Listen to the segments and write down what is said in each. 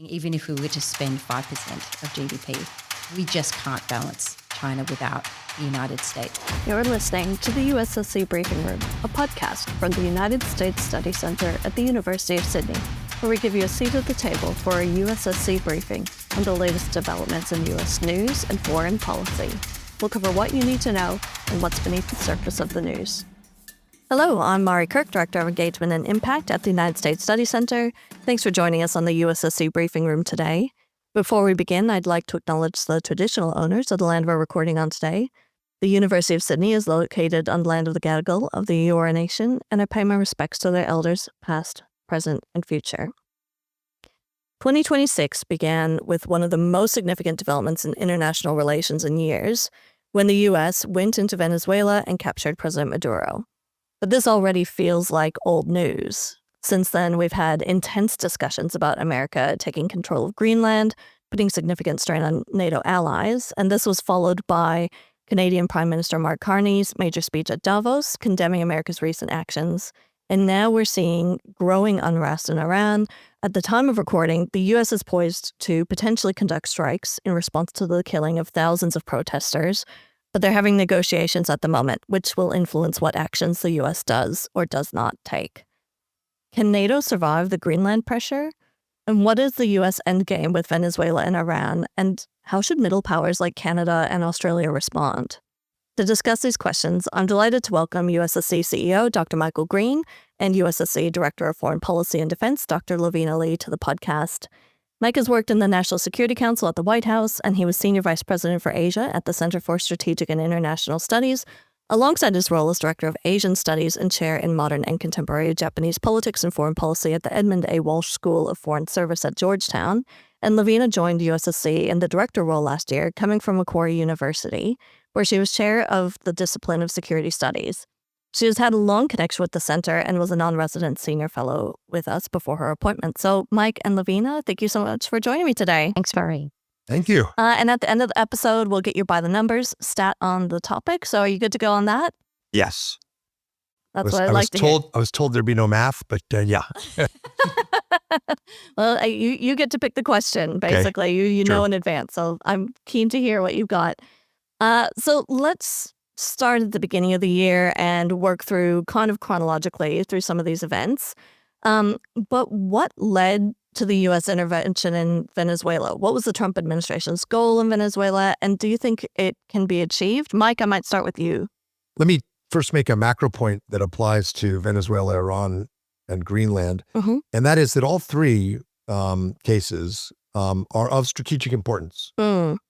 Even if we were to spend 5% of GDP, we just can't balance China without the United States. You're listening to the USSC Briefing Room, a podcast from the United States Study Center at the University of Sydney, where we give you a seat at the table for a USSC briefing on the latest developments in U.S. news and foreign policy. We'll cover what you need to know and what's beneath the surface of the news. Hello, I'm Mari Kirk, Director of Engagement and Impact at the United States Study Center. Thanks for joining us on the USSC Briefing Room today. Before we begin, I'd like to acknowledge the traditional owners of the land we're recording on today. The University of Sydney is located on the land of the Gadigal of the Eora Nation, and I pay my respects to their elders, past, present, and future. 2026 began with one of the most significant developments in international relations in years, when the U.S. went into Venezuela and captured President Maduro. But this already feels like old news. Since then, we've had intense discussions about America taking control of Greenland, putting significant strain on NATO allies, and this was followed by Canadian Prime Minister Mark Carney's major speech at Davos, condemning America's recent actions. And now we're seeing growing unrest in Iran. At the time of recording, the U.S. is poised to potentially conduct strikes in response to the killing of thousands of protesters, but they're having negotiations at the moment, which will influence what actions the U.S. does or does not take. Can NATO survive the Greenland pressure? And what is the U.S. endgame with Venezuela and Iran? And how should middle powers like Canada and Australia respond? To discuss these questions, I'm delighted to welcome USSC CEO Dr. Michael Green and USSC Director of Foreign Policy and Defense Dr. Lavina to the podcast. Mike has worked in the National Security Council at the White House, and he was Senior Vice President for Asia at the Center for Strategic and International Studies, alongside his role as Director of Asian Studies and Chair in Modern and Contemporary Japanese Politics and Foreign Policy at the Edmund A. Walsh School of Foreign Service at Georgetown. And Lavina joined USSC in the director role last year, coming from Macquarie University, where she was chair of the discipline of security studies. She has had a long connection with the center and was a non-resident senior fellow with us before her appointment. So Mike and Lavina, thank you so much for joining me today. Thanks, Mari. Thank you. And at the end of the episode, we'll get your by the numbers stat on the topic. So are you good to go on that? Yes. That's what I'd like to hear. I was told there'd be no math, but yeah. Well, you get to pick the question, basically. Okay. You know in advance. So I'm keen to hear what you've got. So let's start at the beginning of the year and work through kind of chronologically through some of these events. But what led to the U.S. intervention in Venezuela? What was the Trump administration's goal in Venezuela? And do you think it can be achieved? Mike, I might start with you. Let me first make a macro point that applies to Venezuela, Iran, and Greenland. Mm-hmm. And that is that all three cases are of strategic importance. And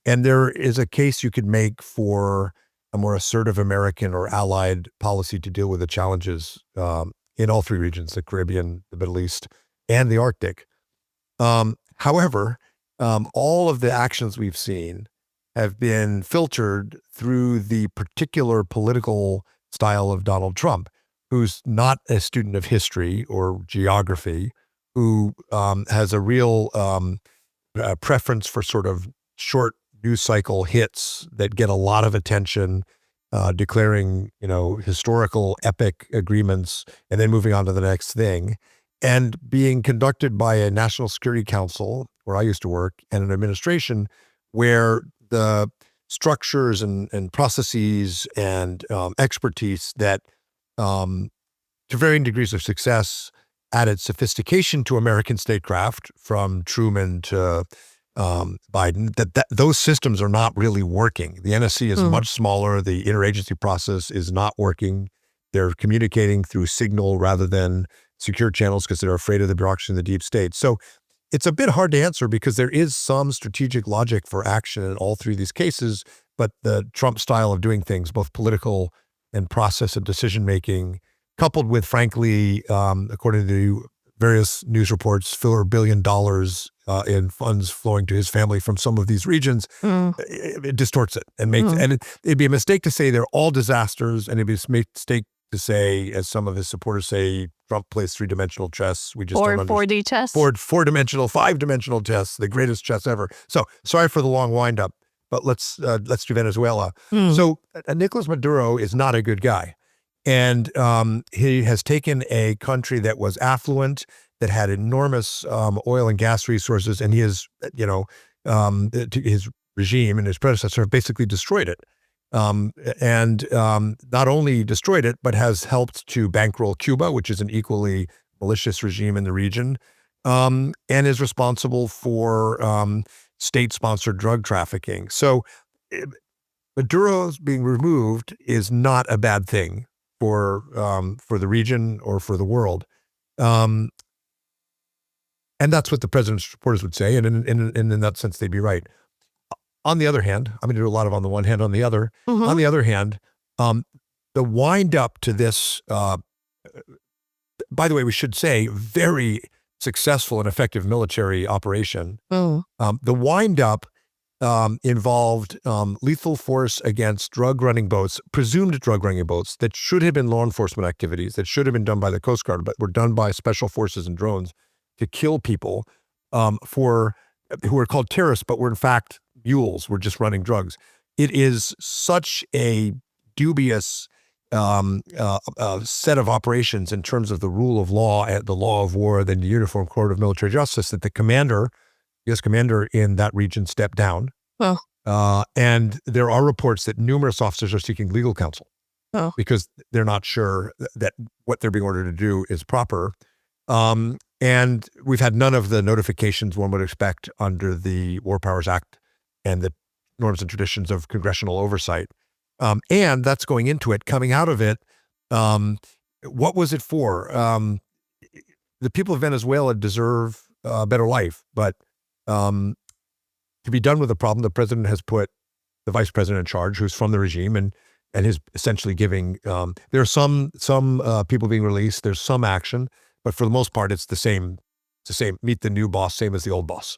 there is a case you could make for a more assertive American or allied policy to deal with the challenges in all three regions, the Caribbean, the Middle East, and the Arctic. However, all of the actions we've seen have been filtered through the particular political style of Donald Trump, who's not a student of history or geography, who has a real preference for sort of short news cycle hits that get a lot of attention, declaring, historical epic agreements and then moving on to the next thing, and being conducted by a National Security Council, where I used to work, and an administration where the structures and processes and expertise that, to varying degrees of success, added sophistication to American statecraft, from Truman to Biden, that those systems are not really working. The NSC is much smaller. The interagency process is not working. They're communicating through signal rather than secure channels because they're afraid of the bureaucracy in the deep state. So it's a bit hard to answer because there is some strategic logic for action in all three of these cases, but the Trump style of doing things, both political and process of decision-making, coupled with, frankly, according to various news reports, $4 billion in funds flowing to his family from some of these regions, it distorts it and makes and it'd be a mistake to say they're all disasters, and it'd be a mistake to say, as some of his supporters say, Trump plays three-dimensional chess. We just don't 4D chess, four-dimensional, five-dimensional chess, the greatest chess ever. So sorry for the long wind-up, but let's do Venezuela. So Nicolas Maduro is not a good guy. And he has taken a country that was affluent that had enormous oil and gas resources, and his regime and his predecessor have basically destroyed it. And not only destroyed it, but has helped to bankroll Cuba, which is an equally malicious regime in the region, and is responsible for state-sponsored drug trafficking. So Maduro's being removed is not a bad thing for the region or for the world. And that's what the president's supporters would say, and in that sense, they'd be right. On the other hand, I'm going to do a lot of on the one hand, on the other. Mm-hmm. On the other hand, the wind up to this, by the way, we should say, very successful and effective military operation. Mm. The wind up involved lethal force against drug-running boats, presumed drug-running boats that should have been law enforcement activities, that should have been done by the Coast Guard, but were done by special forces and drones to kill people who were called terrorists, but were in fact mules, were just running drugs. It is such a dubious set of operations in terms of the rule of law, the law of war, the Uniform Court of Military Justice, that the U.S. commander in that region stepped down. Oh. And there are reports that numerous officers are seeking legal counsel because they're not sure that what they're being ordered to do is proper. And we've had none of the notifications one would expect under the War Powers Act and the norms and traditions of congressional oversight. And that's going into it. Coming out of it, what was it for? The people of Venezuela deserve a better life, but to be done with the problem, the president has put the vice president in charge, who's from the regime, and is essentially giving. There are some people being released. There's some action, but for the most part, it's the same. It's the same. Meet the new boss, same as the old boss.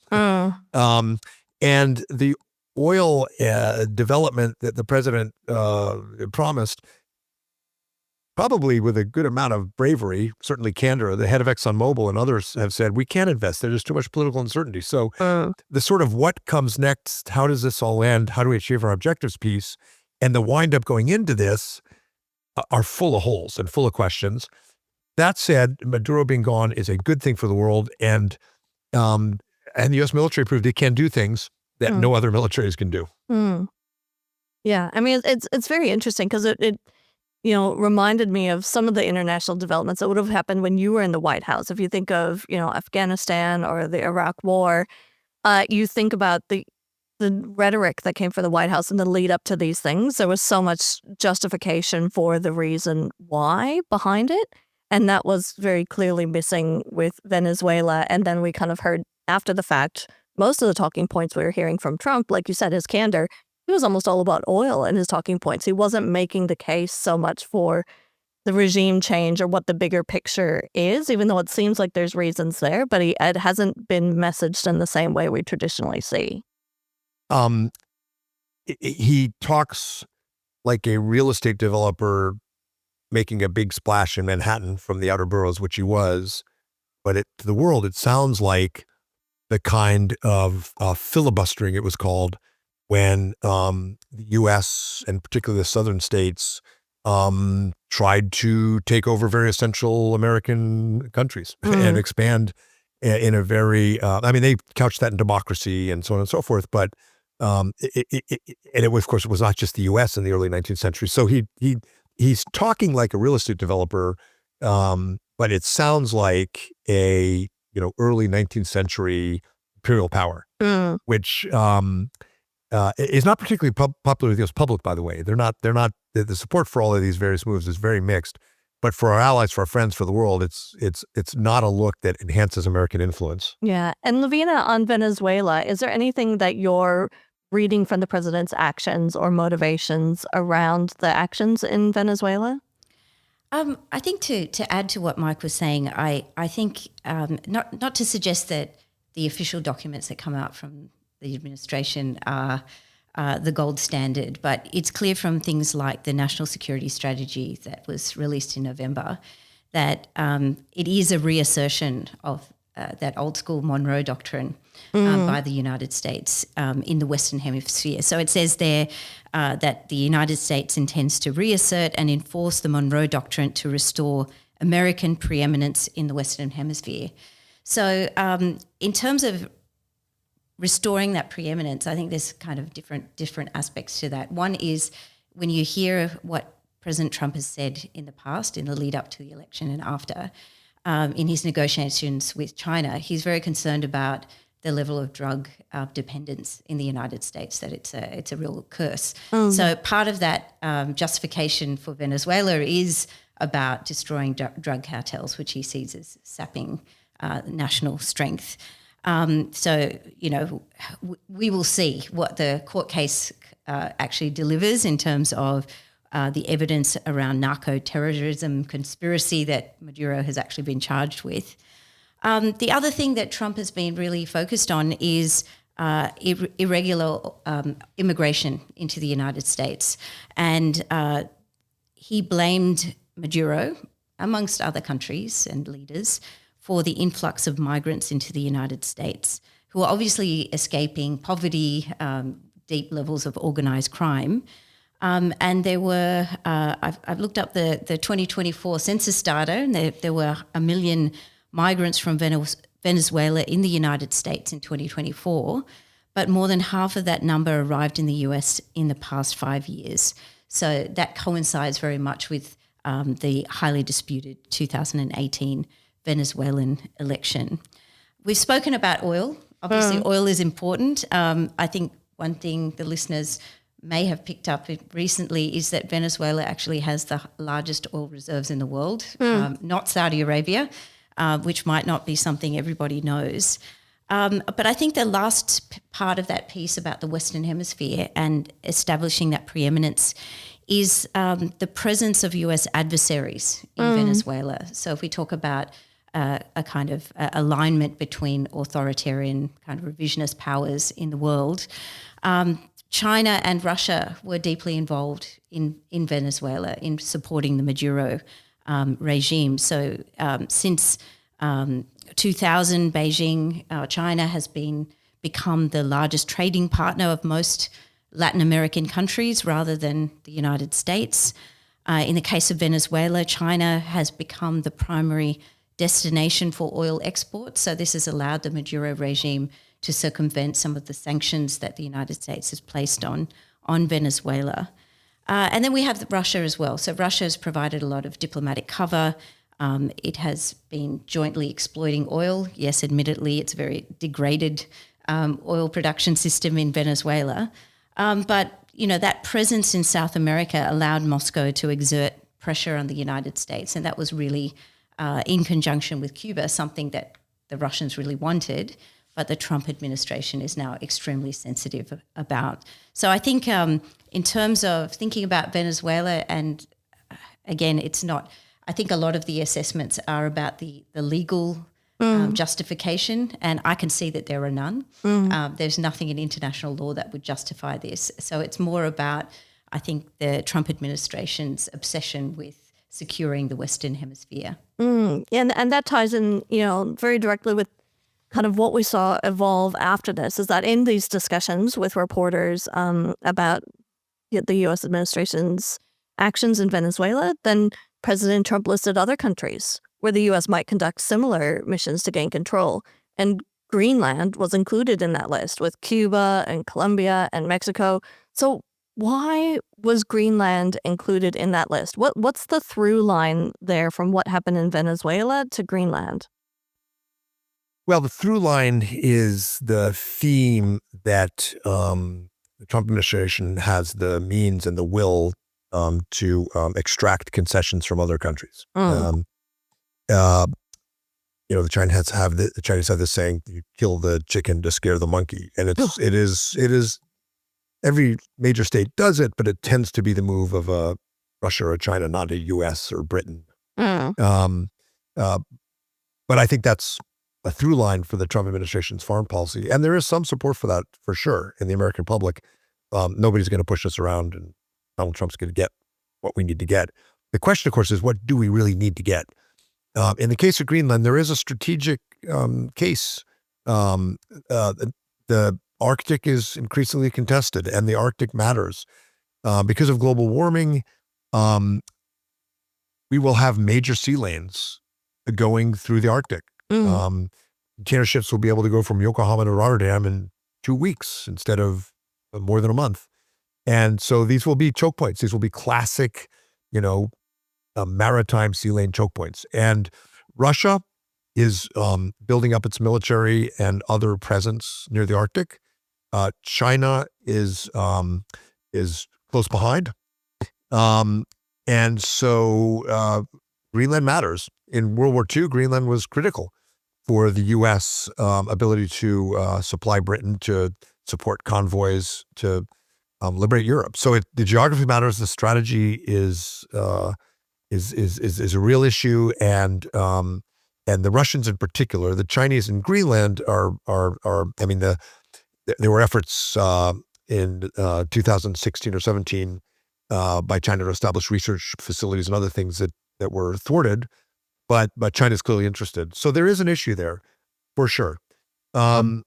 And the oil development that the president promised, probably with a good amount of bravery, certainly candor, the head of ExxonMobil and others have said, we can't invest. There's too much political uncertainty. So the sort of what comes next, how does this all end, how do we achieve our objectives piece, and the wind up going into this are full of holes and full of questions. That said, Maduro being gone is a good thing for the world, and the U.S. military proved it can do things that no other militaries can do. Yeah, I mean, it's very interesting because it reminded me of some of the international developments that would have happened when you were in the White House. If you think of, Afghanistan or the Iraq War, you think about the rhetoric that came from the White House in the lead up to these things. There was so much justification for the reason why behind it. And that was very clearly missing with Venezuela. And then we kind of heard after the fact, most of the talking points we were hearing from Trump, like you said, his candor, he was almost all about oil in his talking points. He wasn't making the case so much for the regime change or what the bigger picture is, even though it seems like there's reasons there, but it hasn't been messaged in the same way we traditionally see. He talks like a real estate developer making a big splash in Manhattan from the outer boroughs, which he was. But to the world, it sounds like the kind of filibustering, it was called, when the U.S. and particularly the southern states tried to take over various Central American countries and expand in a very, they couched that in democracy and so on and so forth, but it was, of course, it was not just the U.S. in the early 19th century. So he's talking like a real estate developer, but it sounds like a early 19th century imperial power, which is not particularly popular with the U.S. public, by the way. They're not. The support for all of these various moves is very mixed. But for our allies, for our friends, for the world, it's not a look that enhances American influence. Yeah. And Lavina, on Venezuela, is there anything that you're reading from the president's actions or motivations around the actions in Venezuela? I think to add to what Mike was saying, I think not to suggest that the official documents that come out from the administration are the gold standard, but it's clear from things like the National Security Strategy that was released in November that it is a reassertion of that old school Monroe Doctrine by the United States in the Western Hemisphere. So it says there that the United States intends to reassert and enforce the Monroe Doctrine to restore American preeminence in the Western Hemisphere. So in terms of restoring that preeminence, I think there's kind of different aspects to that. One is when you hear what President Trump has said in the past, in the lead up to the election and after, in his negotiations with China, he's very concerned about the level of drug dependence in the United States, that it's a real curse. So part of that justification for Venezuela is about destroying drug cartels, which he sees as sapping national strength. So, we will see what the court case actually delivers in terms of the evidence around narco-terrorism conspiracy that Maduro has actually been charged with. The other thing that Trump has been really focused on is irregular immigration into the United States. And he blamed Maduro, amongst other countries and leaders, for the influx of migrants into the United States, who are obviously escaping poverty, deep levels of organised crime. And there were, I've looked up the 2024 census data, and there were 1 million migrants from Venezuela in the United States in 2024, but more than half of that number arrived in the US in the past 5 years. So that coincides very much with the highly disputed 2018 Venezuelan election. We've spoken about oil. Obviously, oil is important. I think one thing the listeners may have picked up recently is that Venezuela actually has the largest oil reserves in the world, not Saudi Arabia, which might not be something everybody knows. But I think the last part of that piece about the Western Hemisphere and establishing that preeminence is the presence of US adversaries in Venezuela. So if we talk about a kind of alignment between authoritarian kind of revisionist powers in the world, China and Russia were deeply involved in Venezuela in supporting the Maduro regime. So since 2000, Beijing, China has become the largest trading partner of most Latin American countries rather than the United States. In the case of Venezuela, China has become the primary destination for oil exports. So this has allowed the Maduro regime to circumvent some of the sanctions that the United States has placed on Venezuela. And then we have Russia as well. So Russia has provided a lot of diplomatic cover. It has been jointly exploiting oil. Yes, admittedly, it's a very degraded oil production system in Venezuela. But, that presence in South America allowed Moscow to exert pressure on the United States. And that was really in conjunction with Cuba, something that the Russians really wanted, but the Trump administration is now extremely sensitive about. So I think in terms of thinking about Venezuela, and again, it's not, I think a lot of the assessments are about the legal justification, and I can see that there are none. There's nothing in international law that would justify this. So it's more about, I think, the Trump administration's obsession with securing the Western Hemisphere. And that ties in, very directly with kind of what we saw evolve after this, is that in these discussions with reporters about the U.S. administration's actions in Venezuela, then President Trump listed other countries where the U.S. might conduct similar missions to gain control. And Greenland was included in that list, with Cuba and Colombia and Mexico. So why was Greenland included in that list? What's the through line there from what happened in Venezuela to Greenland? Well, the through line is the theme that the Trump administration has the means and the will to extract concessions from other countries. The Chinese have this saying: "You kill the chicken to scare the monkey," and it is. Every major state does it, but it tends to be the move of a Russia or China, not a U.S. or Britain. But I think that's a through line for the Trump administration's foreign policy. And there is some support for that, for sure, in the American public. Nobody's going to push us around, and Donald Trump's going to get what we need to get. The question, of course, is what do we really need to get? In the case of Greenland, there is a strategic case. The Arctic is increasingly contested, and the Arctic matters because of global warming. we will have major sea lanes going through the Arctic. Container ships will be able to go from Yokohama to Rotterdam in 2 weeks instead of more than a month. And so these will be choke points. These will be classic, maritime sea lane choke points. And Russia is building up its military and other presence near the Arctic. China is close behind. And so Greenland matters. In World War II, Greenland was critical for the U.S. Ability to supply Britain, to support convoys, to liberate Europe. So the geography matters. The strategy is a real issue, and the Russians in particular, the Chinese in Greenland are. I mean, there were efforts in 2016 or 17 by China to establish research facilities and other things that were thwarted. But China's clearly interested. So there is an issue there, for sure. However,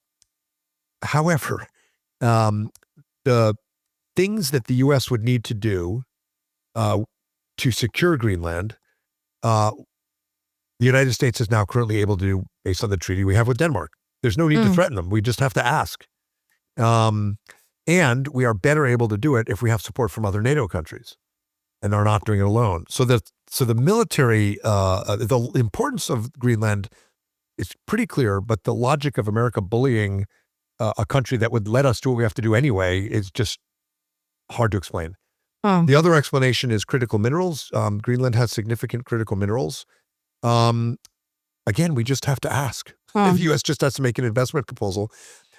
the things that the U.S. would need to do to secure Greenland, the United States is now currently able to do based on the treaty we have with Denmark. There's no need to threaten them. We just have to ask. And we are better able to do it if we have support from other NATO countries and are not doing it alone. So the military, the importance of Greenland is pretty clear, but the logic of America bullying a country that would let us do what we have to do anyway is just hard to explain. The other explanation is critical minerals. Greenland has significant critical minerals. Again, we just have to ask. The U.S. just has to make an investment proposal.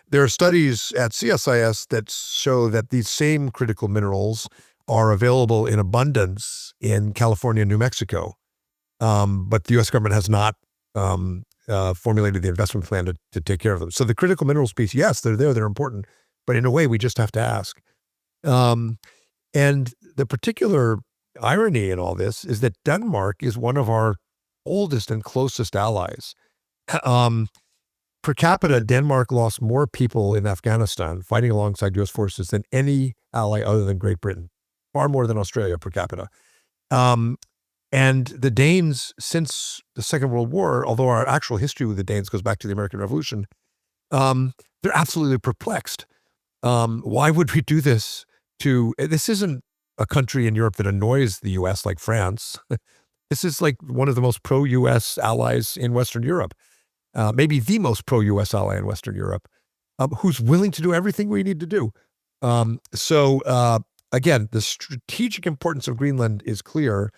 There are studies at CSIS that show that these same critical minerals are available in abundance in California and New Mexico. But the U.S. government has not formulated the investment plan to take care of them. So the critical minerals piece, yes, they're there, they're important, but in a way, we just have to ask. And the particular irony in all this is that Denmark is one of our oldest and closest allies. Per capita, Denmark lost more people in Afghanistan fighting alongside U.S. forces than any ally other than Great Britain, far more than Australia per capita. And the Danes, since the Second World War, although our actual history with the Danes goes back to the American Revolution, they're absolutely perplexed. Why would we do this this isn't a country in Europe that annoys the U.S. like France. This is like one of the most pro-U.S. allies in Western Europe. Maybe the most pro-U.S. ally in Western Europe, who's willing to do everything we need to do. So again, the strategic importance of Greenland is clear.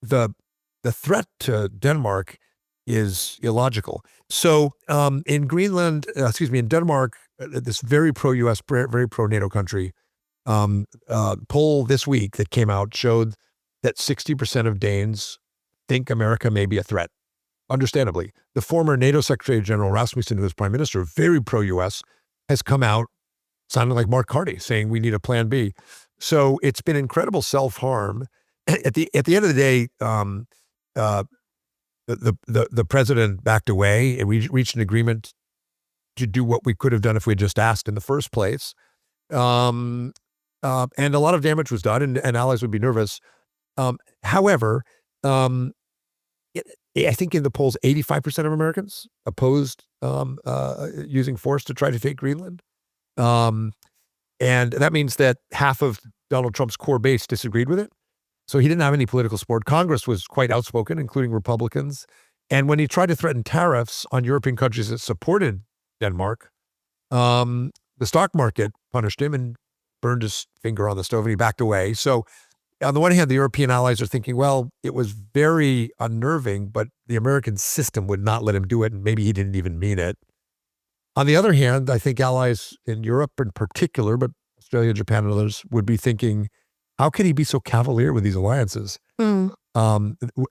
The threat to Denmark is illogical. So in Denmark, this very pro-U.S., very pro-NATO country, poll this week that came out showed that 60% of Danes think America may be a threat. Understandably, the former NATO Secretary General Rasmussen, who was Prime Minister, very pro-U.S., has come out sounding like Mark Carney, saying we need a plan B. So it's been incredible self-harm. At the end of the day, the president backed away, and we reached an agreement to do what we could have done if we had just asked in the first place. And a lot of damage was done, and allies would be nervous. However, I think in the polls, 85% of Americans opposed using force to try to take Greenland. And that means that half of Donald Trump's core base disagreed with it. So he didn't have any political support. Congress was quite outspoken, including Republicans. And when he tried to threaten tariffs on European countries that supported Denmark, the stock market punished him and burned his finger on the stove, and he backed away. So on the one hand, the European allies are thinking, well, it was very unnerving, but the American system would not let him do it, and maybe he didn't even mean it. On the other hand, I think allies in Europe in particular, but Australia, Japan, and others would be thinking, how can he be so cavalier with these alliances?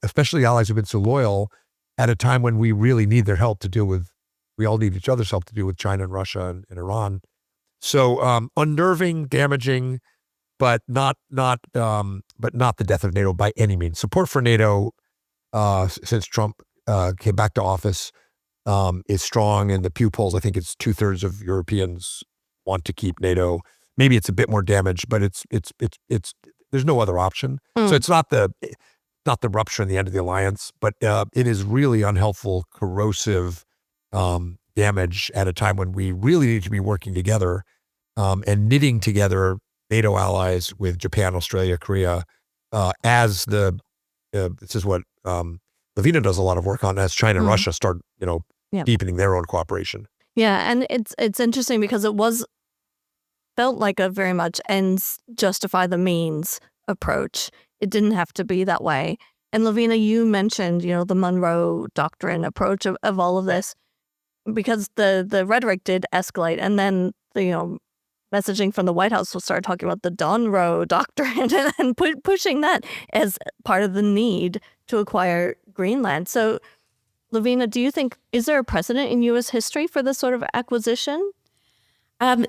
Especially allies who've been so loyal at a time when we really need their help to deal with, we all need each other's help to deal with China and Russia and Iran. So unnerving, damaging, but not the death of NATO by any means. Support for NATO since Trump came back to office is strong. In the Pew polls, I think it's 2/3 of Europeans want to keep NATO. Maybe it's a bit more damaged, but it's there's no other option. So it's not not the rupture and the end of the alliance, but it is really unhelpful, corrosive damage at a time when we really need to be working together and knitting together NATO allies with Japan, Australia, Korea, as this is what Lavina does a lot of work on, as China and Russia start, deepening their own cooperation. Yeah, and it's interesting because it felt like a very much ends justify the means approach. It didn't have to be that way. And Lavina, you mentioned, the Monroe Doctrine approach of all of this, because the rhetoric did escalate, and then the messaging from the White House will start talking about the Monroe Doctrine and pushing that as part of the need to acquire Greenland. So, Lavina, do you think, is there a precedent in U.S. history for this sort of acquisition?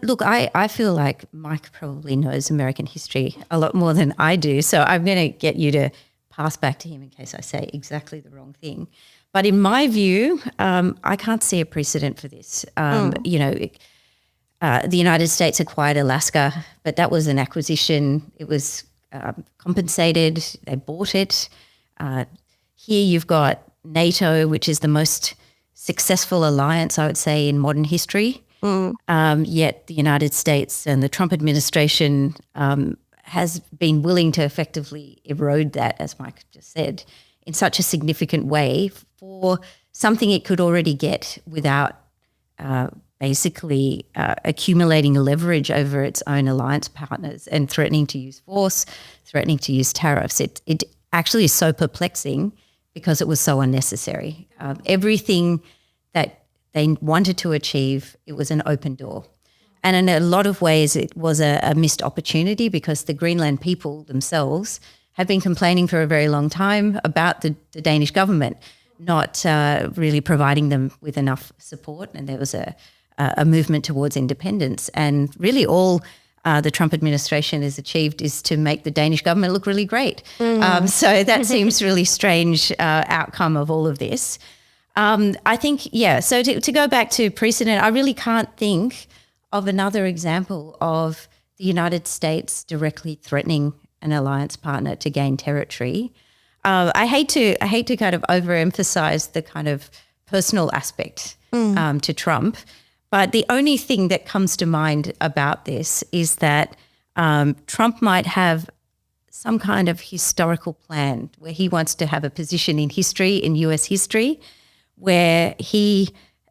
Look, I feel like Mike probably knows American history a lot more than I do, so I'm going to get you to pass back to him in case I say exactly the wrong thing. But in my view, I can't see a precedent for this. The United States acquired Alaska, but that was an acquisition. It was compensated. They bought it. Here you've got NATO, which is the most successful alliance, I would say, in modern history. Yet the United States and the Trump administration has been willing to effectively erode that, as Mike just said, in such a significant way for something it could already get without basically accumulating leverage over its own alliance partners and threatening to use force, threatening to use tariffs. It actually is so perplexing because it was so unnecessary. Everything that they wanted to achieve, it was an open door. And in a lot of ways, it was a missed opportunity because the Greenland people themselves have been complaining for a very long time about the Danish government not really providing them with enough support. And there was a movement towards independence. And really all the Trump administration has achieved is to make the Danish government look really great. So that seems really strange outcome of all of this. I think, so to go back to precedent, I really can't think of another example of the United States directly threatening an alliance partner to gain territory. I hate to kind of overemphasize the kind of personal aspect to Trump, but the only thing that comes to mind about this is that Trump might have some kind of historical plan where he wants to have a position in history, in US history, where he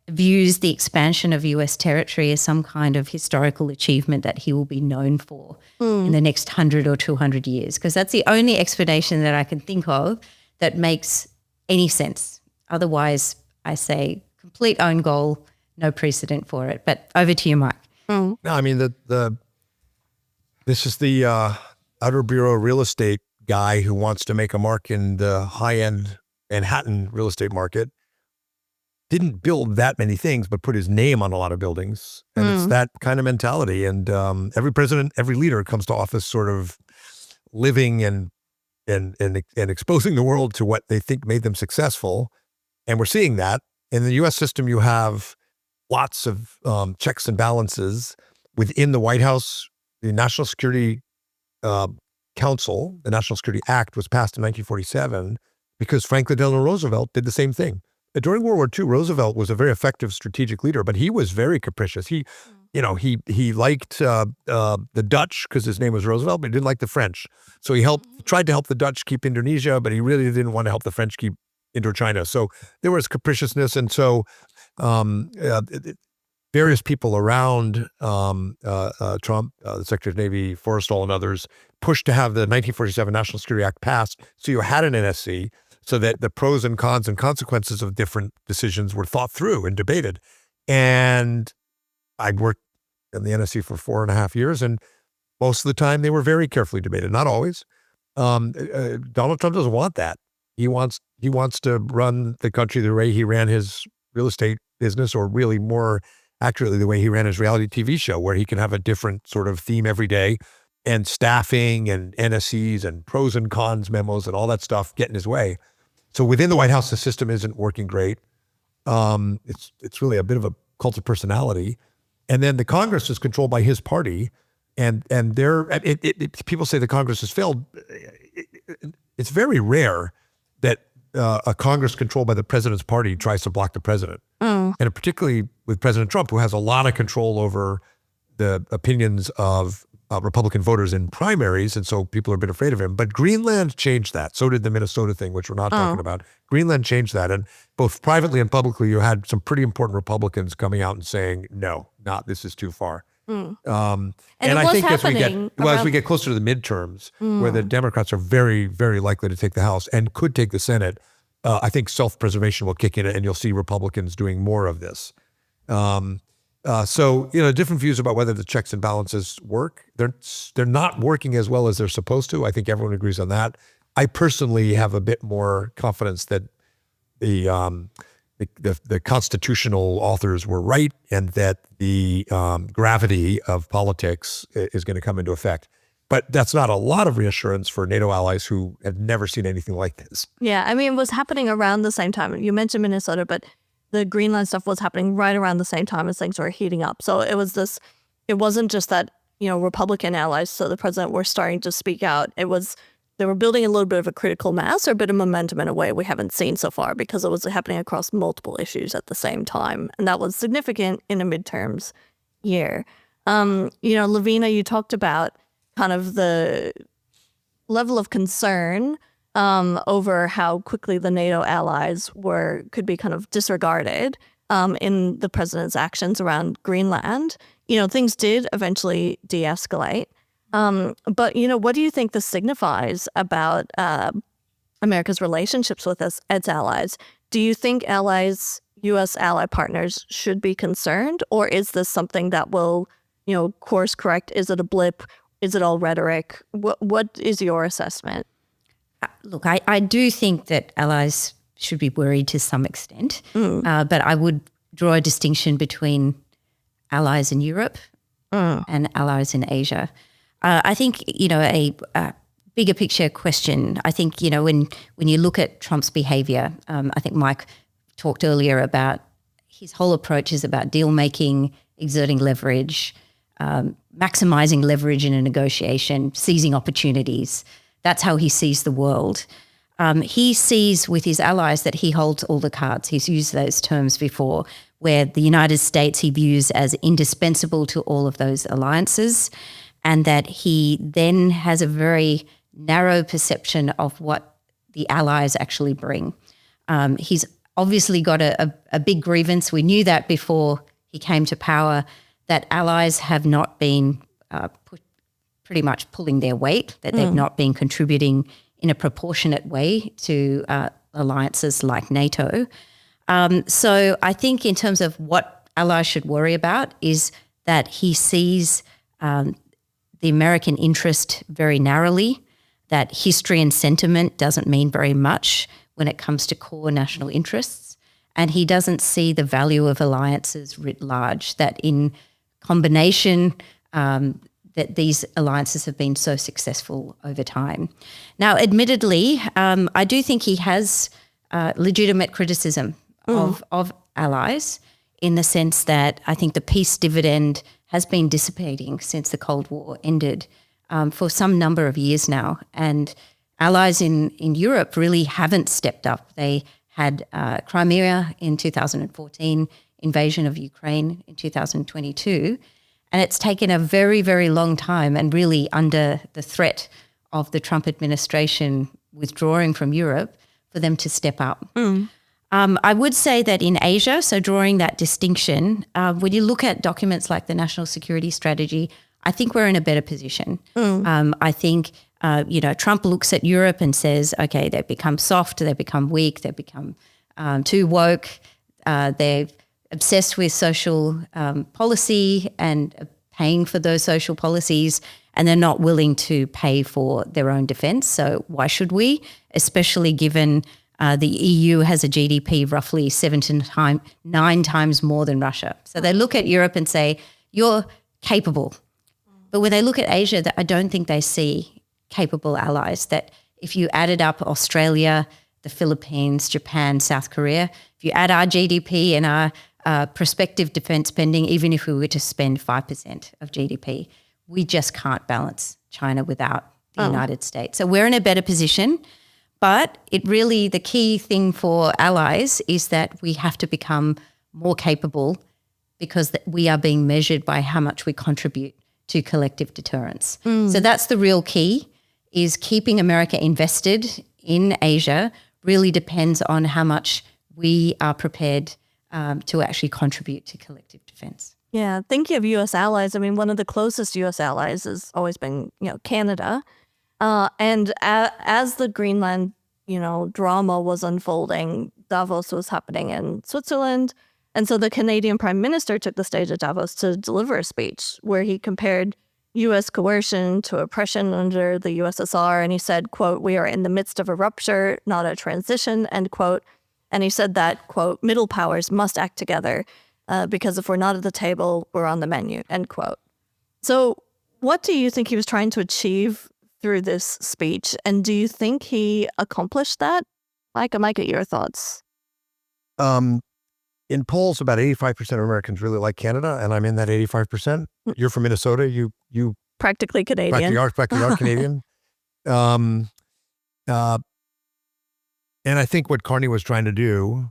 views the expansion of US territory as some kind of historical achievement that he will be known for in the next 100 or 200 years, because that's the only explanation that I can think of that makes any sense. Otherwise, I say complete own goal, no precedent for it. But over to you, Mike. No, I mean, this is the Outer Bureau real estate guy who wants to make a mark in the high-end Manhattan real estate market. Didn't build that many things, but put his name on a lot of buildings. And it's that kind of mentality. And every president, every leader comes to office sort of living and exposing the world to what they think made them successful. And we're seeing that. In the U.S. system, you have lots of checks and balances within the White House. The National Security Council, the National Security Act, was passed in 1947 because Franklin Delano Roosevelt did the same thing. During World War II, Roosevelt was a very effective strategic leader, but he was very capricious. He liked the Dutch because his name was Roosevelt, but he didn't like the French. So he tried to help the Dutch keep Indonesia, but he really didn't want to help the French keep Indochina. So there was capriciousness, and so various people around Trump, the Secretary of Navy, Forrestal, and others, pushed to have the 1947 National Security Act passed. So you had an NSC. So that the pros and cons and consequences of different decisions were thought through and debated. And I'd worked in the NSC for 4.5 years, and most of the time they were very carefully debated. Not always. Donald Trump doesn't want that. He wants to run the country the way he ran his real estate business, or really more accurately the way he ran his reality TV show, where he can have a different sort of theme every day, and staffing and NSCs and pros and cons memos and all that stuff get in his way. So within the White House, the system isn't working great. It's really a bit of a cult of personality. And then the Congress is controlled by his party, and people say the Congress has failed. it's very rare that a Congress controlled by the president's party tries to block the president. And particularly with President Trump, who has a lot of control over the opinions of Republican voters in primaries, and so people are a bit afraid of him. But Greenland changed that. So did the Minnesota thing, which we're not talking about. Greenland changed that. And both privately and publicly, you had some pretty important Republicans coming out and saying, no, this is too far. And I think as we get closer to the midterms, where the Democrats are very, very likely to take the House and could take the Senate, I think self-preservation will kick in, and you'll see Republicans doing more of this. So, different views about whether the checks and balances work. They're not working as well as they're supposed to. I think everyone agrees on that. I personally have a bit more confidence that the constitutional authors were right, and that the gravity of politics is going to come into effect. But that's not a lot of reassurance for NATO allies who have never seen anything like this. Yeah, I mean, it was happening around the same time. You mentioned Minnesota, but the Greenland stuff was happening right around the same time as things were heating up. So it wasn't just that, Republican allies, so the president, were starting to speak out. They were building a little bit of a critical mass, or a bit of momentum in a way we haven't seen so far, because it was happening across multiple issues at the same time. And that was significant in a midterms year. Lavina, you talked about kind of the level of concern over how quickly the NATO allies could be kind of disregarded in the president's actions around Greenland. Things did eventually de-escalate. But what do you think this signifies about America's relationships with its allies? Do you think U.S. ally partners should be concerned, or is this something that will, course correct? Is it a blip? Is it all rhetoric? What is your assessment? Look, I do think that allies should be worried to some extent, but I would draw a distinction between allies in Europe and allies in Asia. I think, a bigger picture question, I think, when you look at Trump's behavior, I think Mike talked earlier about his whole approach is about deal making, exerting leverage, maximizing leverage in a negotiation, seizing opportunities. That's how he sees the world. He sees with his allies that he holds all the cards. He's used those terms before, where the United States he views as indispensable to all of those alliances, and that he then has a very narrow perception of what the allies actually bring. He's obviously got a big grievance. We knew that before he came to power, that allies have not been pretty much pulling their weight, that they've not been contributing in a proportionate way to alliances like NATO. So I think in terms of what allies should worry about is that he sees the American interest very narrowly, that history and sentiment doesn't mean very much when it comes to core national interests, and he doesn't see the value of alliances writ large, that in combination that these alliances have been so successful over time. Now, admittedly, I do think he has legitimate criticism of allies, in the sense that I think the peace dividend has been dissipating since the Cold War ended for some number of years now. And allies in Europe really haven't stepped up. They had Crimea in 2014, invasion of Ukraine in 2022, and it's taken a very, very long time, and really under the threat of the Trump administration withdrawing from Europe, for them to step up. I would say that in Asia, so drawing that distinction, when you look at documents like the National Security Strategy, I think we're in a better position. I think, Trump looks at Europe and says, okay, they've become soft, they've become weak, they've become too woke, they're obsessed with social policy and paying for those social policies, and they're not willing to pay for their own defense. So why should we, especially given the EU has a GDP roughly 7 to 9 times more than Russia. So they look at Europe and say, you're capable. But when they look at Asia, I don't think they see capable allies, that if you added up Australia, the Philippines, Japan, South Korea, if you add our GDP and our prospective defense spending, even if we were to spend 5% of GDP, we just can't balance China without the United States. So we're in a better position. But the key thing for allies is that we have to become more capable, because we are being measured by how much we contribute to collective deterrence. So that's the real key, is keeping America invested in Asia really depends on how much we are prepared to actually contribute to collective defense. Yeah, thinking of U.S. allies, I mean, one of the closest U.S. allies has always been, Canada. And as the Greenland, drama was unfolding, Davos was happening in Switzerland. And so the Canadian Prime Minister took the stage at Davos to deliver a speech where he compared U.S. coercion to oppression under the USSR. And he said, quote, "We are in the midst of a rupture, not a transition," end quote. And he said that, quote, "Middle powers must act together because if we're not at the table, we're on the menu," end quote. So what do you think he was trying to achieve through this speech? And do you think he accomplished that? Mike, I might get your thoughts. In polls, about 85% of Americans really like Canada, and I'm in that 85%. You're from Minnesota. You practically Canadian. Practically are Canadian. And I think what Carney was trying to do,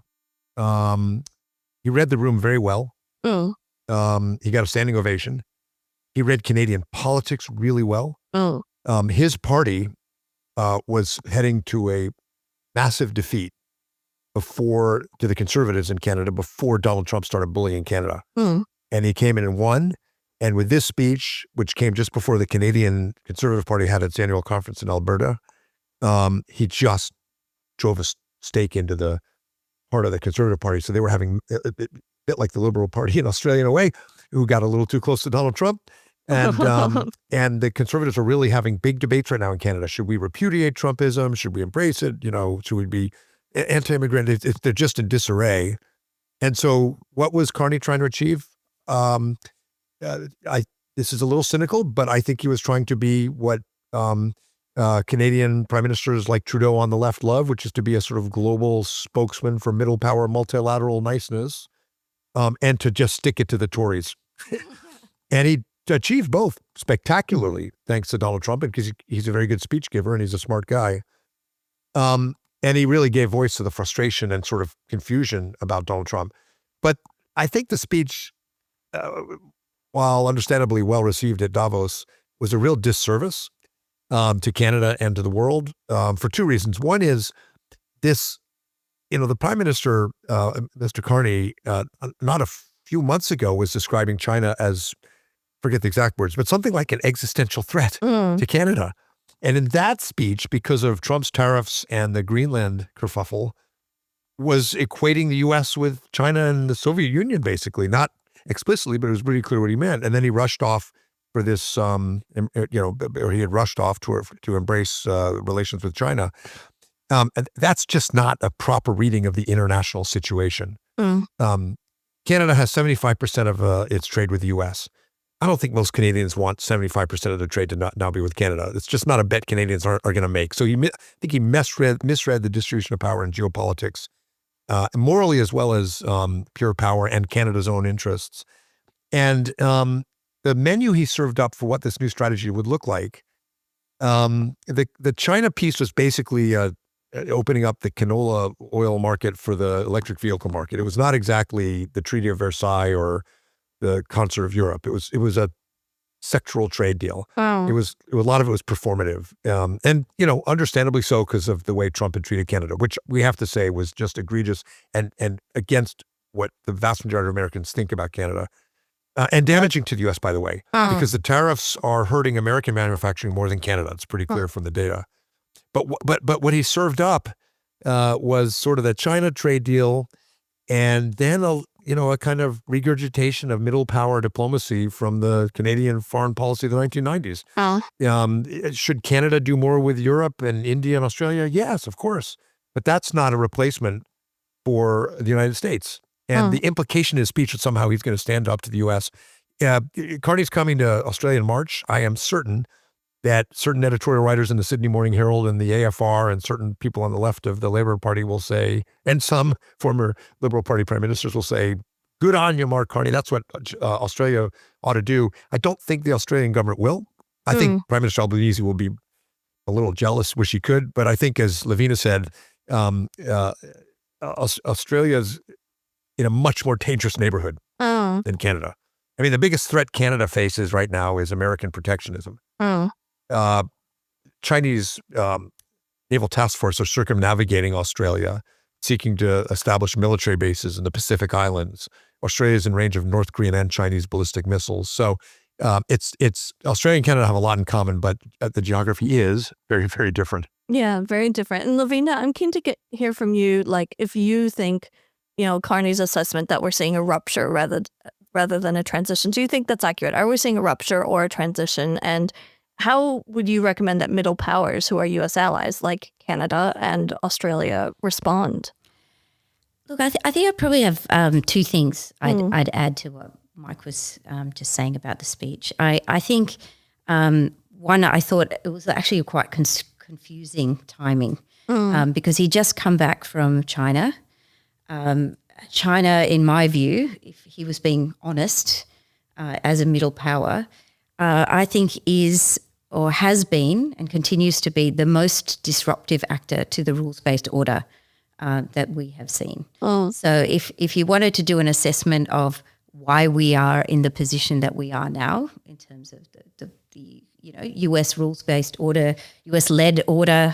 he read the room very well. He got a standing ovation. He read Canadian politics really well. His party was heading to a massive defeat to the Conservatives in Canada before Donald Trump started bullying Canada. And he came in and won. And with this speech, which came just before the Canadian Conservative Party had its annual conference in Alberta, he just drove a stake into the heart of the Conservative Party. So they were having a bit like the Liberal Party in Australia in a way, who got a little too close to Donald Trump. And and the Conservatives are really having big debates right now in Canada. Should we repudiate Trumpism? Should we embrace it? Should we be anti-immigrant? They're just in disarray. And so what was Carney trying to achieve? This is a little cynical, but I think he was trying to be what Canadian prime ministers like Trudeau on the left love, which is to be a sort of global spokesman for middle power, multilateral niceness, and to just stick it to the Tories. And he achieved both spectacularly, thanks to Donald Trump, because he's a very good speech giver and he's a smart guy. And he really gave voice to the frustration and sort of confusion about Donald Trump. But I think the speech, while understandably well received at Davos, was a real disservice to Canada and to the world for two reasons. One is this, the Prime Minister, Mr. Carney, not a few months ago was describing China as, forget the exact words, but something like an existential threat to Canada. And in that speech, because of Trump's tariffs and the Greenland kerfuffle, was equating the U.S. with China and the Soviet Union, basically. Not explicitly, but it was pretty clear what he meant. And then he rushed off for this, or he had rushed off to embrace relations with China. And that's just not a proper reading of the international situation. Canada has 75% of its trade with the U.S. I don't think most Canadians want 75% of their trade to now be with Canada. It's just not a bet Canadians are going to make. So I think he misread the distribution of power in geopolitics, morally as well as pure power and Canada's own interests. And the menu he served up for what this new strategy would look like, the China piece was basically opening up the canola oil market for the electric vehicle market. It was not exactly the Treaty of Versailles or the Concert of Europe. It was a sectoral trade deal. A lot of it was performative, and understandably so, because of the way Trump had treated Canada, which we have to say was just egregious and against what the vast majority of Americans think about Canada, and damaging to the U.S. by the way, because the tariffs are hurting American manufacturing more than Canada. It's pretty clear from the data. But what he served up was sort of the China trade deal, and then a kind of regurgitation of middle power diplomacy from the Canadian foreign policy of the 1990s. Should Canada do more with Europe and India and Australia? Yes, of course. But that's not a replacement for the United States. And the implication in his speech that somehow he's going to stand up to the U.S. Carney's coming to Australia in March. I am certain that certain editorial writers in the Sydney Morning Herald and the AFR and certain people on the left of the Labour Party will say, and some former Liberal Party prime ministers will say, good on you, Mark Carney. That's what Australia ought to do. I don't think the Australian government will. I think Prime Minister Albanese will be a little jealous, wish he could. But I think, as Lavina said, Australia's in a much more dangerous neighborhood than Canada. I mean, the biggest threat Canada faces right now is American protectionism. Chinese naval task force are circumnavigating Australia, seeking to establish military bases in the Pacific Islands. Australia is in range of North Korean and Chinese ballistic missiles. So it's Australia and Canada have a lot in common, but the geography is very, very different. Yeah, very different. And Lavina, I'm keen to hear from you, like, if you think, Carney's assessment that we're seeing a rupture rather than a transition. Do you think that's accurate? Are we seeing a rupture or a transition? And how would you recommend that middle powers who are U.S. allies like Canada and Australia respond? Look, I think I probably have two things I'd add to what Mike was just saying about the speech. I think, one, I thought it was actually quite confusing timing because he just come back from China. China, in my view, if he was being honest as a middle power, I think is or has been and continues to be the most disruptive actor to the rules-based order that we have seen. So if you wanted to do an assessment of why we are in the position that we are now in terms of the US rules-based order, US-led order,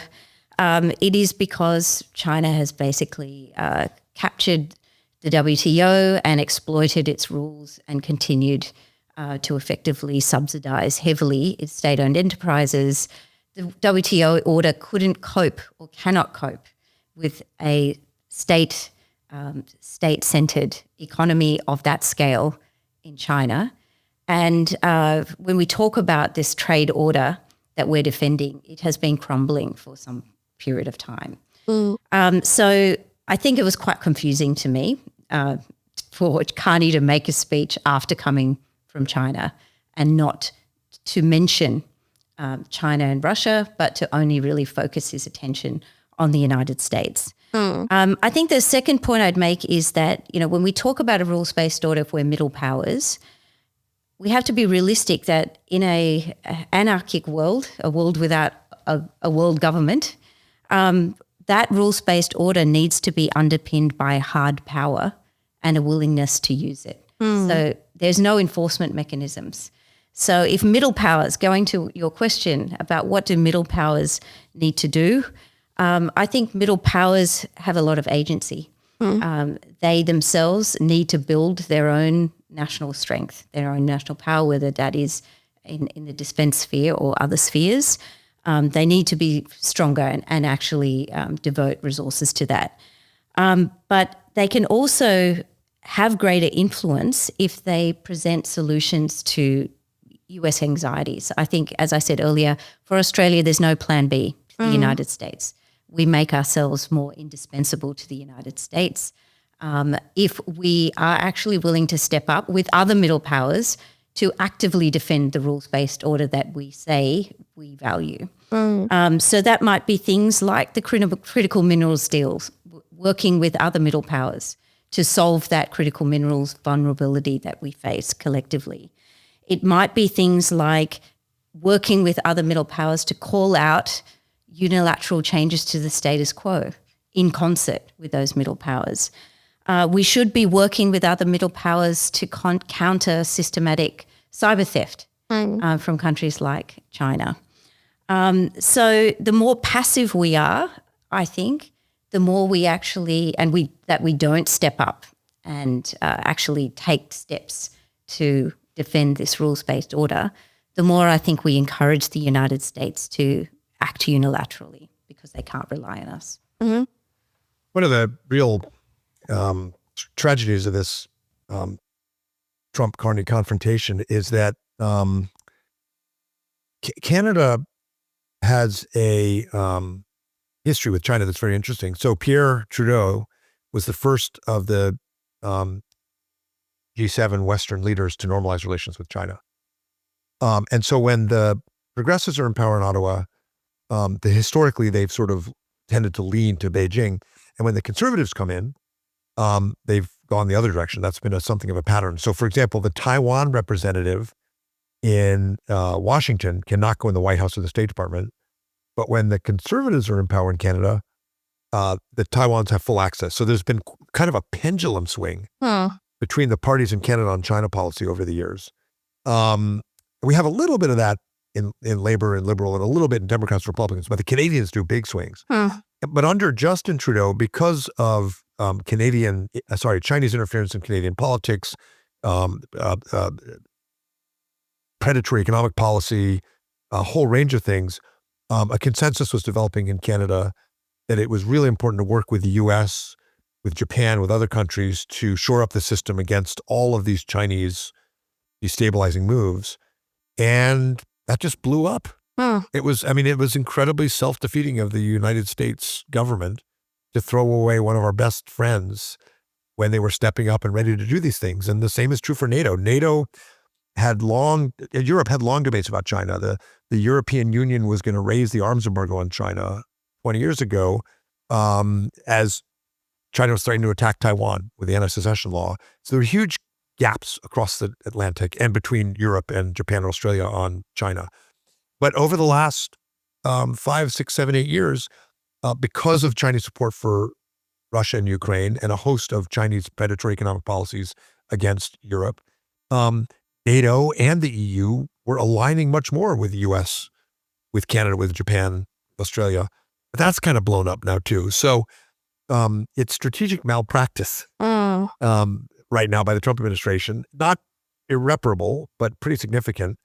it is because China has basically captured the WTO and exploited its rules and continued to effectively subsidize heavily its state-owned enterprises. The WTO order couldn't cope or cannot cope with a state-centered economy of that scale in China. And when we talk about this trade order that we're defending, it has been crumbling for some period of time. So I think it was quite confusing to me for Carney to make a speech after coming from China and not to mention China and Russia, but to only really focus his attention on the United States. I think the second point I'd make is that, when we talk about a rules-based order, if we're middle powers, we have to be realistic that in a anarchic world, a world without a world government, that rules-based order needs to be underpinned by hard power and a willingness to use it. So there's no enforcement mechanisms. So if middle powers, going to your question about what do middle powers need to do, I think middle powers have a lot of agency. They themselves need to build their own national strength, their own national power, whether that is in the defense sphere or other spheres. They need to be stronger and actually devote resources to that. But they can also have greater influence if they present solutions to US anxieties. I think, as I said earlier, for Australia, there's no plan B to the United States. We make ourselves more indispensable to the United States if we are actually willing to step up with other middle powers to actively defend the rules-based order that we say we value. So that might be things like the critical minerals deals, working with other middle powers to solve that critical minerals vulnerability that we face collectively. It might be things like working with other middle powers to call out unilateral changes to the status quo in concert with those middle powers. We should be working with other middle powers to counter systematic cyber theft from countries like China. So the more passive we are, I think, the more we actually that we don't step up and actually take steps to defend this rules-based order, the more I think we encourage the United States to act unilaterally because they can't rely on us. One of the real tragedies of this Trump-Carney confrontation is that Canada has a history with China that's very interesting. So Pierre Trudeau was the first of the G7 Western leaders to normalize relations with China. And so when the progressives are in power in Ottawa, historically they've sort of tended to lean to Beijing. And when the conservatives come in, they've gone the other direction. That's been something of a pattern. So for example, the Taiwan representative in Washington cannot go in the White House or the State Department. But when the conservatives are in power in Canada, the Taiwans have full access. So there's been kind of a pendulum swing between the parties in Canada on China policy over the years. We have a little bit of that in Labour and Liberal and a little bit in Democrats and Republicans, but the Canadians do big swings. But under Justin Trudeau, because of Chinese interference in Canadian politics, predatory economic policy, a whole range of things, a consensus was developing in Canada that it was really important to work with the U.S., with Japan, with other countries to shore up the system against all of these Chinese destabilizing moves. And that just blew up. It was incredibly self-defeating of the United States government to throw away one of our best friends when they were stepping up and ready to do these things. And the same is true for NATO. Europe had long debates about China. The European Union was going to raise the arms embargo on China 20 years ago as China was threatening to attack Taiwan with the anti-secession law. So there were huge gaps across the Atlantic and between Europe and Japan and Australia on China. But over the last 5, 6, 7, 8 years, because of Chinese support for Russia and Ukraine and a host of Chinese predatory economic policies against Europe, NATO and the EU were aligning much more with the US, with Canada, with Japan, Australia. But that's kind of blown up now too. So it's strategic malpractice right now by the Trump administration. Not irreparable, but pretty significant.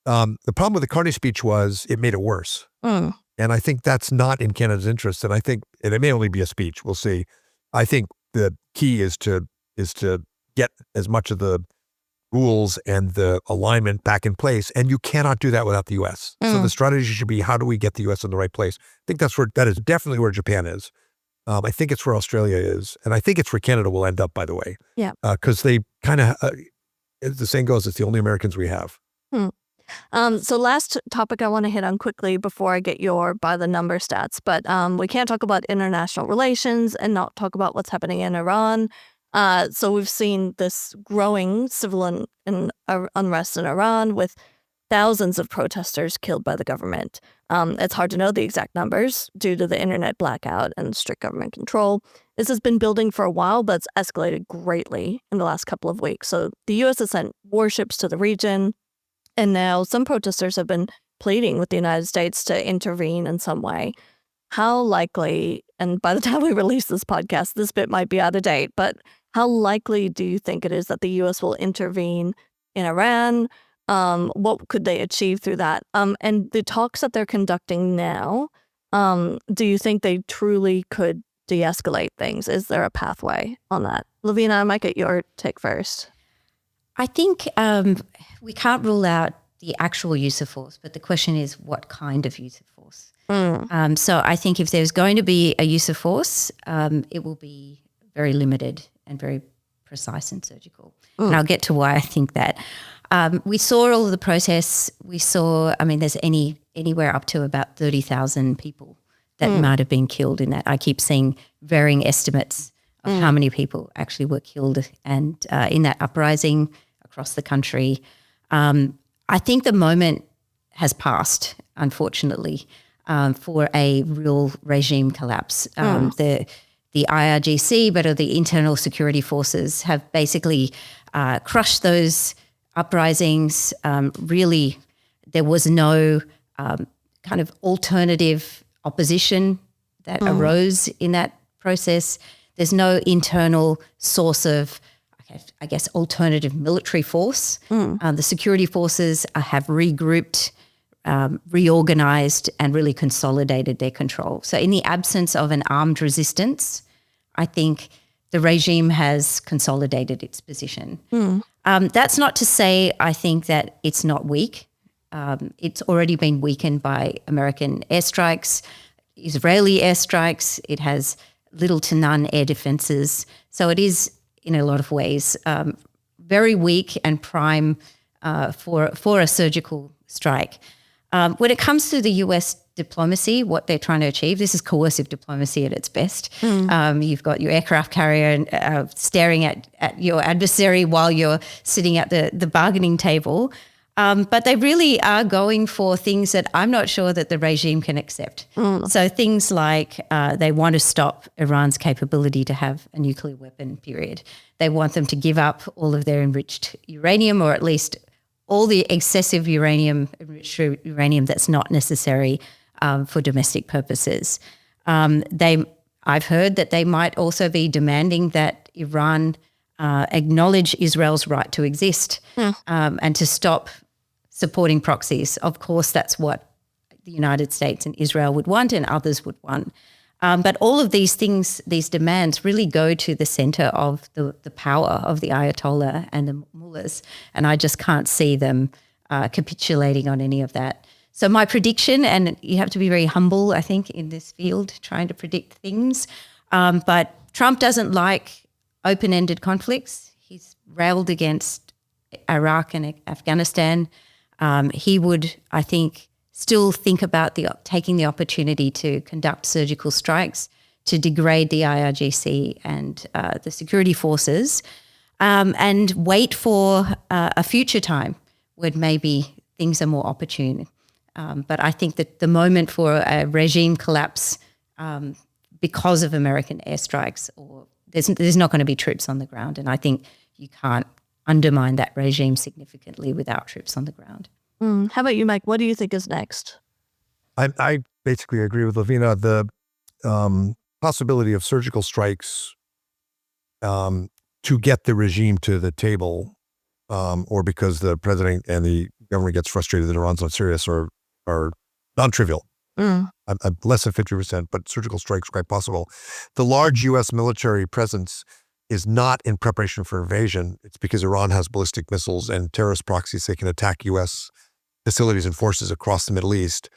The problem with the Carney speech was it made it worse. And I think that's not in Canada's interest. And it may only be a speech. We'll see. I think the key is to get as much of the rules and the alignment back in place. And you cannot do that without the U.S. So the strategy should be, how do we get the U.S. in the right place? I think that is definitely where Japan is. I think it's where Australia is. And I think it's where Canada will end up, by the way. Yeah. Because they kind of, the saying goes, it's the only Americans we have. So last topic I want to hit on quickly before I get your by the number stats, but we can't talk about international relations and not talk about what's happening in Iran. So we've seen this growing civil unrest in Iran with thousands of protesters killed by the government. It's hard to know the exact numbers due to the internet blackout and strict government control. This has been building for a while, but it's escalated greatly in the last couple of weeks. So the U.S. has sent warships to the region. And now some protesters have been pleading with the United States to intervene in some way. How likely, and by the time we release this podcast, this bit might be out of date, but how likely do you think it is that the U.S. will intervene in Iran? What could they achieve through that? And the talks that they're conducting now, do you think they truly could de-escalate things? Is there a pathway on that? Lavina, I might get your take first. I think we can't rule out the actual use of force, but the question is what kind of use of force. So I think if there's going to be a use of force, it will be very limited and very precise and surgical. And I'll get to why I think that. We saw all of the protests. There's anywhere up to about 30,000 people that might have been killed in that. I keep seeing varying estimates of how many people actually were killed and in that uprising across the country. I think the moment has passed, unfortunately, for a real regime collapse. The IRGC, but the internal security forces, have basically crushed those uprisings. Really, there was no kind of alternative opposition that arose in that process. There's no internal source of, I guess, alternative military force. The security forces have regrouped, reorganized, and really consolidated their control. So in the absence of an armed resistance, I think the regime has consolidated its position. That's not to say I think that it's not weak. It's already been weakened by American airstrikes, Israeli airstrikes. It has little to none air defenses. So it is, in a lot of ways, very weak and prime for a surgical strike. When it comes to the U.S. diplomacy, what they're trying to achieve, this is coercive diplomacy at its best. You've got your aircraft carrier staring at your adversary while you're sitting at the bargaining table. But they really are going for things that I'm not sure that the regime can accept. So things like they want to stop Iran's capability to have a nuclear weapon, period. They want them to give up all of their enriched uranium, or at least all the excessive enriched uranium that's not necessary for domestic purposes. I've heard that they might also be demanding that Iran acknowledge Israel's right to exist and to stop supporting proxies. Of course, that's what the United States and Israel would want and others would want. But all of these things, these demands really go to the center of the power of the Ayatollah and the mullahs, and I just can't see them capitulating on any of that. So my prediction, and you have to be very humble, I think, in this field, trying to predict things, but Trump doesn't like open-ended conflicts. He's railed against Iraq and Afghanistan. He would, I think, still think about taking the opportunity to conduct surgical strikes to degrade the IRGC and the security forces, and wait for a future time when maybe things are more opportune. But I think that the moment for a regime collapse because of American airstrikes, or there's not going to be troops on the ground, and I think you can't undermine that regime significantly without troops on the ground. How about you, Mike? What do you think is next? I basically agree with Lavina. The possibility of surgical strikes to get the regime to the table, or because the president and the government gets frustrated that Iran's not serious, are non-trivial. I'm less than 50%, but surgical strikes quite possible. The large U.S. military presence is not in preparation for invasion. It's because Iran has ballistic missiles and terrorist proxies. They can attack U.S. facilities and forces across the Middle East.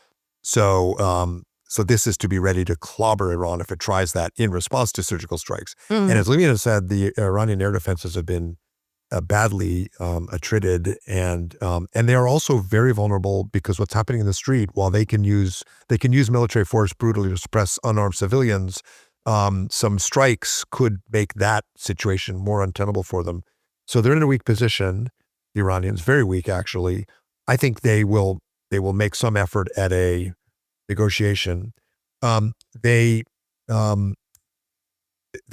So this is to be ready to clobber Iran if it tries that in response to surgical strikes. And as Lavina said, the Iranian air defenses have been badly attrited, and they are also very vulnerable because what's happening in the street, while they can use military force brutally to suppress unarmed civilians, some strikes could make that situation more untenable for them. So they're in a weak position. The Iranians, very weak actually. I think they will make some effort at a negotiation. They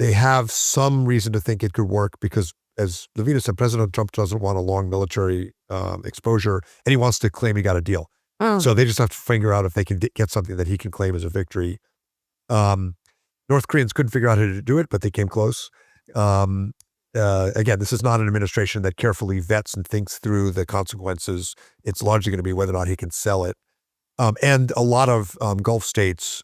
have some reason to think it could work because, as Lavina said, President Trump doesn't want a long military exposure, and he wants to claim he got a deal. So they just have to figure out if they can get something that he can claim as a victory. North Koreans couldn't figure out how to do it, but they came close. Again, this is not an administration that carefully vets and thinks through the consequences. It's largely going to be whether or not he can sell it. And a lot of Gulf states,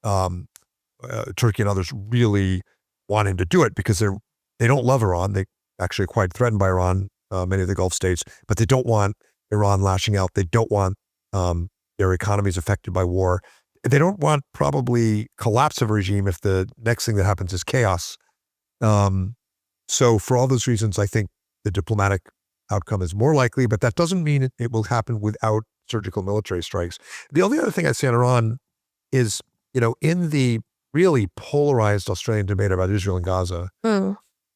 Turkey and others, really want him to do it because they don't love Iran. They actually are quite threatened by Iran, many of the Gulf states, but they don't want Iran lashing out. They don't want their economies affected by war. They don't want probably collapse of a regime if the next thing that happens is chaos. So for all those reasons, I think the diplomatic outcome is more likely, but that doesn't mean it will happen without surgical military strikes. The only other thing I'd say on Iran is, in the really polarized Australian debate about Israel and Gaza,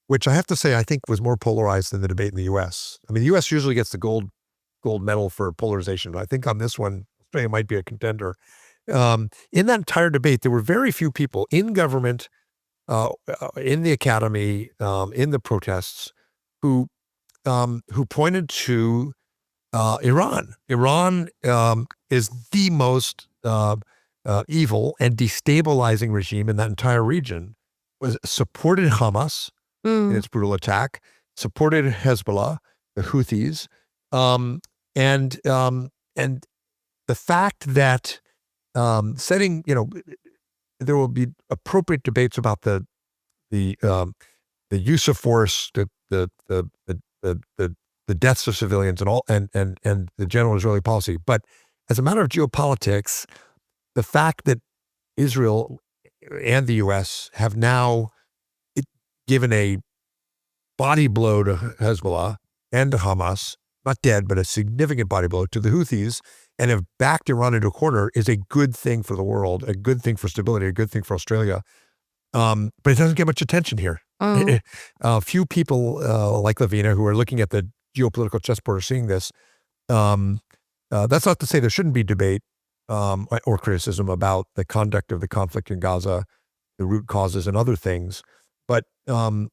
which I have to say I think was more polarized than the debate in the U.S. I mean, the U.S. usually gets the gold medal for polarization. I think on this one, Australia might be a contender. In that entire debate, there were very few people in government, in the academy, in the protests, who pointed to Iran. Iran is the most evil and destabilizing regime in that entire region. Supported Hamas in its brutal attack, supported Hezbollah, the Houthis, and the fact that setting, there will be appropriate debates about the use of force, the deaths of civilians, and all, and the general Israeli policy. But as a matter of geopolitics, the fact that Israel and the U.S. have now given a body blow to Hezbollah and to Hamas, not dead, but a significant body blow to the Houthis, and have backed Iran into a corner is a good thing for the world, a good thing for stability, a good thing for Australia. But it doesn't get much attention here. Few people like Lavina, who are looking at the geopolitical chessboard, are seeing this. That's not to say there shouldn't be debate or criticism about the conduct of the conflict in Gaza, the root causes and other things. But Iran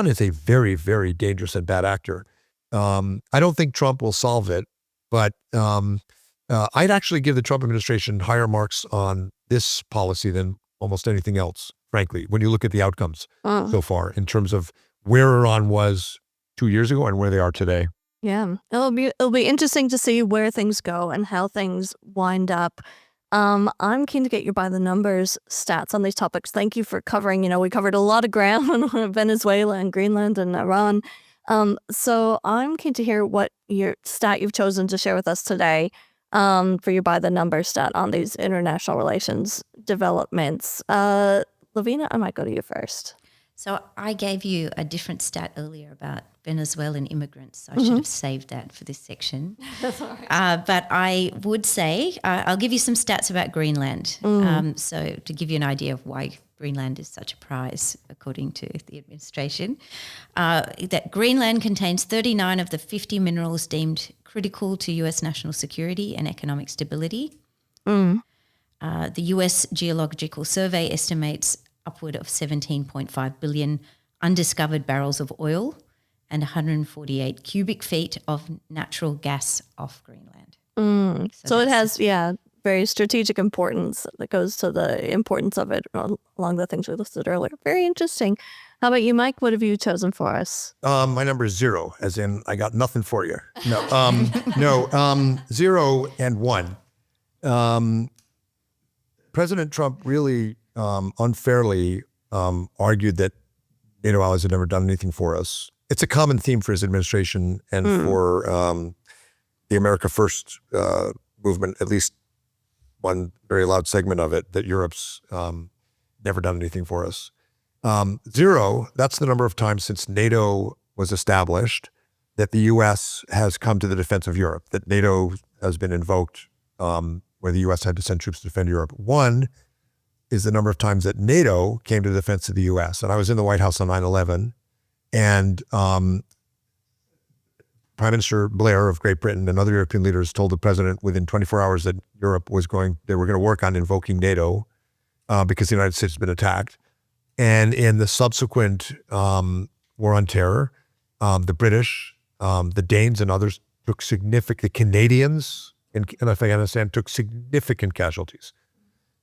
is a very, very dangerous and bad actor. I don't think Trump will solve it, but I'd actually give the Trump administration higher marks on this policy than almost anything else, frankly, when you look at the outcomes so far in terms of where Iran was 2 years ago and where they are today. Yeah, it'll be interesting to see where things go and how things wind up. I'm keen to get your by the numbers stats on these topics. Thank you for covering. We covered a lot of ground on Venezuela and Greenland and Iran. So I'm keen to hear what your stat you've chosen to share with us today for your by the numbers stat on these international relations developments. Lavina, I might go to you first. So I gave you a different stat earlier about Venezuelan immigrants. So I should have saved that for this section. That's all right. But I would say, I'll give you some stats about Greenland. So to give you an idea of why Greenland is such a prize, according to the administration, that Greenland contains 39 of the 50 minerals deemed critical to US national security and economic stability. The US Geological Survey estimates upward of 17.5 billion undiscovered barrels of oil and 148 cubic feet of natural gas off Greenland. So it has, very strategic importance that goes to the importance of it along the things we listed earlier. Very interesting. How about you, Mike? What have you chosen for us? My number is 0, as in I got nothing for you. No, 0 and 1. President Trump really unfairly argued that NATO allies had never done anything for us. It's a common theme for his administration and for the America First movement, at least one very loud segment of it, that Europe's never done anything for us. 0, that's the number of times since NATO was established that the U.S. has come to the defense of Europe, that NATO has been invoked where the U.S. had to send troops to defend Europe. 1 is the number of times that NATO came to the defense of the U.S. And I was in the White House on 9/11, and Prime Minister Blair of Great Britain and other European leaders told the president within 24 hours that they were going to work on invoking NATO because the United States had been attacked. And in the subsequent War on Terror, the British, the Danes and others took significant, the Canadians in Afghanistan took significant casualties.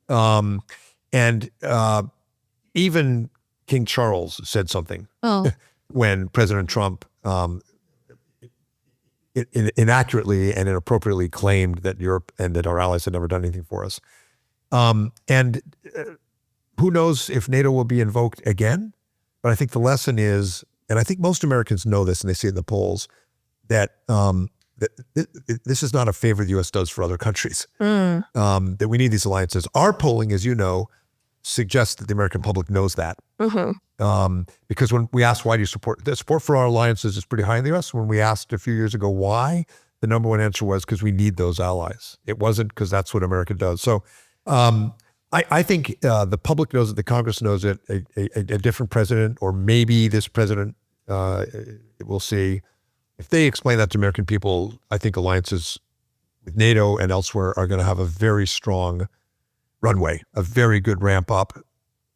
And even King Charles said something when President Trump inaccurately and inappropriately claimed that Europe and that our allies had never done anything for us. And who knows if NATO will be invoked again? But I think the lesson is, and I think most Americans know this and they see it in the polls, that this is not a favor the U.S. does for other countries, that we need these alliances. Our polling, as you know, suggests that the American public knows that. Because when we asked, why do you support, the support for our alliances is pretty high in the U.S. When we asked a few years ago why, the number one answer was because we need those allies. It wasn't because that's what America does. So I think the public knows it, the Congress knows it, a different president, or maybe this president, we'll see. If they explain that to American people, I think alliances with NATO and elsewhere are going to have a very strong runway, a very good ramp up,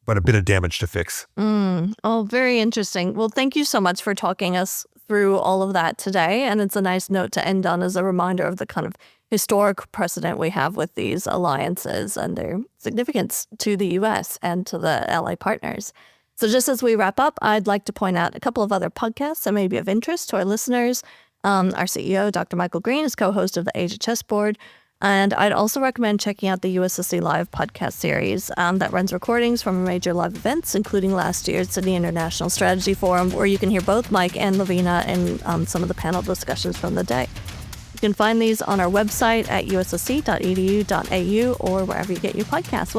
but a bit of damage to fix. Oh, very interesting. Well, thank you so much for talking us through all of that today. And it's a nice note to end on as a reminder of the kind of historic precedent we have with these alliances and their significance to the U.S. and to the ally partners. So just as we wrap up, I'd like to point out a couple of other podcasts that may be of interest to our listeners. Our CEO, Dr. Michael Green, is co-host of the Asia Chessboard. And I'd also recommend checking out the USSC Live podcast series that runs recordings from major live events, including last year's Sydney International Strategy Forum, where you can hear both Mike and Lavina and some of the panel discussions from the day. You can find these on our website at ussc.edu.au or wherever you get your podcasts.